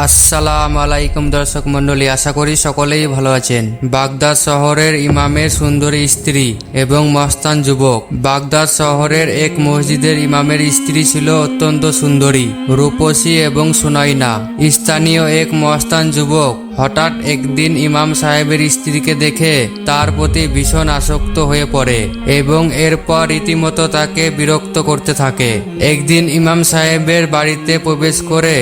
আসসালামু আলাইকুম দর্শক মণ্ডলী, আশা করি সকলেই ভালো আছেন। বাগদাদ শহরের ইমামের সুন্দরী স্ত্রী এবং মস্তান যুবক। বাগদাদ শহরের এক মসজিদের ইমামের স্ত্রী ছিল অত্যন্ত সুন্দরী, রূপসী এবং সুনয়না। স্থানীয় এক মস্তান যুবক হঠাৎ একদিন ইমাম সাহেবের স্ত্রীকে দেখে তার প্রতি ভীষণ আসক্ত হয়ে পড়ে এবং এরপর রীতিমতো তাকে বিরক্ত করতে থাকে। একদিন ইমাম সাহেবের বাড়িতে প্রবেশ করে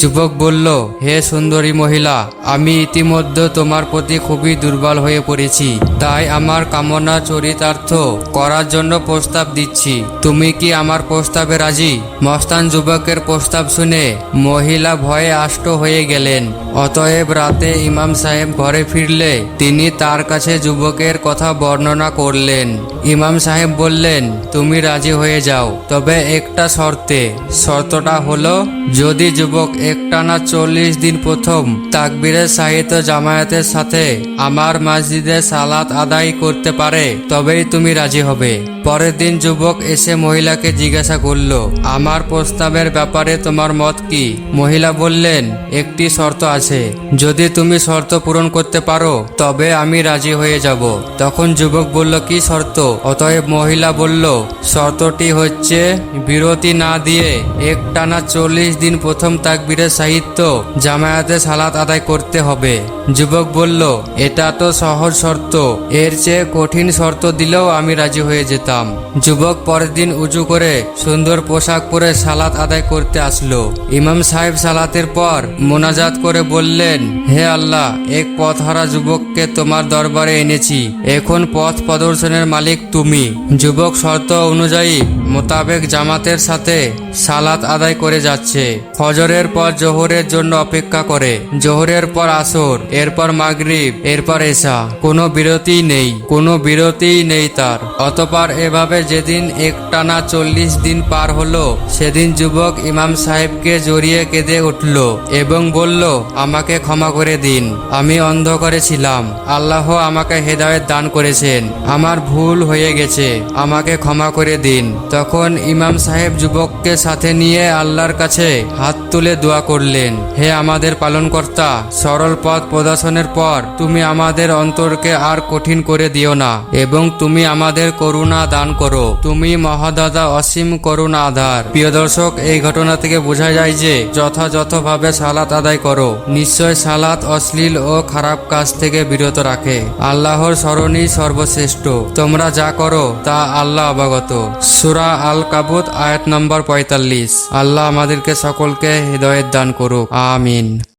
যুবক বলল, হে সুন্দরী মহিলা, আমি ইতিমধ্যে তোমার প্রতি খুবই দুর্বল হয়ে পড়েছি, তাই আমার কামনা চরিতার্থ করার জন্য প্রস্তাব দিচ্ছি। তুমি কি আমার প্রস্তাবে রাজি? মস্তান যুবকের প্রস্তাব শুনে মহিলা ভয়ে আষ্ট হয়ে গেলেন। অতএব রাতে ইমাম সাহেব ঘরে ফিরলে তিনি তার কাছে যুবকের কথা বর্ণনা করলেন। ইমাম সাহেব বললেন, তুমি রাজি হয়ে যাও, তবে একটা শর্তে। শর্তটা হলো, যদি যুবক একটানা 40 দিন প্রথম তাকবীরের সাহিত্য জামায়াতের সাথে আমার মসজিদে সালাত আদায় করতে পারে, তবেই তুমি রাজি হবে। পরের দিন যুবক এসে মহিলাকে জিজ্ঞাসা করল, আমার প্রস্তাবের ব্যাপারে তোমার মত কি? মহিলা বললেন, একটি শর্ত আছে, যদি তুমি শর্ত পূরণ করতে পারো তবে আমি রাজি হয়ে যাব। তখন যুবক বলল, কি শর্ত? অতএব মহিলা বলল, শর্তটি হচ্ছে বিরতি না দিয়ে একটানা 40 দিন প্রথম তাকবীরের সাহিত্য জামায়াতে সালাত আদায় করতে হবে। যুবক বলল, এটা তো সহজ শর্ত, এর চেয়ে কঠিন শর্ত দিলেও আমি রাজি হয়ে যেতাম। যুবক পরের দিন উজু করে সুন্দর পোশাক পরে সালাত আদায় করতে আসলো। ইমাম সাহেব সালাতের পর মোনাজাত করে বললেন, হে আল্লাহ, এক পথহারা যুবককে তোমার দরবারে এনেছি, এখন পথ প্রদর্শনের মালিক তুমি। যুবক শর্ত অনুযায়ী মোতাবেক জামাতের সাথে সালাত আদায় করে যাচ্ছে। ফজরের পর জোহরের জন্য অপেক্ষা করে, জোহরের পর আসর, এরপর মাগরিব, এরপর এশা। কোনো বিরতিই নেই তার। অতঃপর এভাবে যেদিন একটানা 40 দিন পার হলো, সেদিন যুবক ইমাম সাহেবকে জড়িয়ে কেঁদে উঠল এবং বলল, আমাকে ক্ষমা করে দিন, আমি অন্ধকারে ছিলাম, আল্লাহ আমাকে হেদায়েত দান করেছেন, আমার ভুল হয়ে গেছে, আমাকে ক্ষমা করে দিন। তখন ইমাম সাহেব যুবককে সাথে নিয়ে আল্লাহর কাছে হাত তুলে দোয়া করলেন, হে আমাদের পালনকর্তা, সরল পথ প্রদর্শনের পর তুমি আমাদের অন্তরকে আর কঠিন করে দিও না এবং তুমি আমাদের করুণা দান করো, তুমি মহাদাতা অসীম করুণা আধার। প্রিয় দর্শক, এই ঘটনা থেকে বোঝা যায় যে যথাযথভাবে সালাত আদায় করো। নিশ্চয় সালাত অশ্লীল ও খারাপ কাজ থেকে বিরত রাখে। আল্লাহর স্মরণই সর্বশ্রেষ্ঠ। তোমরা যা করো তা আল্লাহ অবগত। সূরা আল কাবুত আয়াত নম্বর 45। আল্লাহ আমাদেরকে সকলকে হিদায়াত দান করুক, আমিন।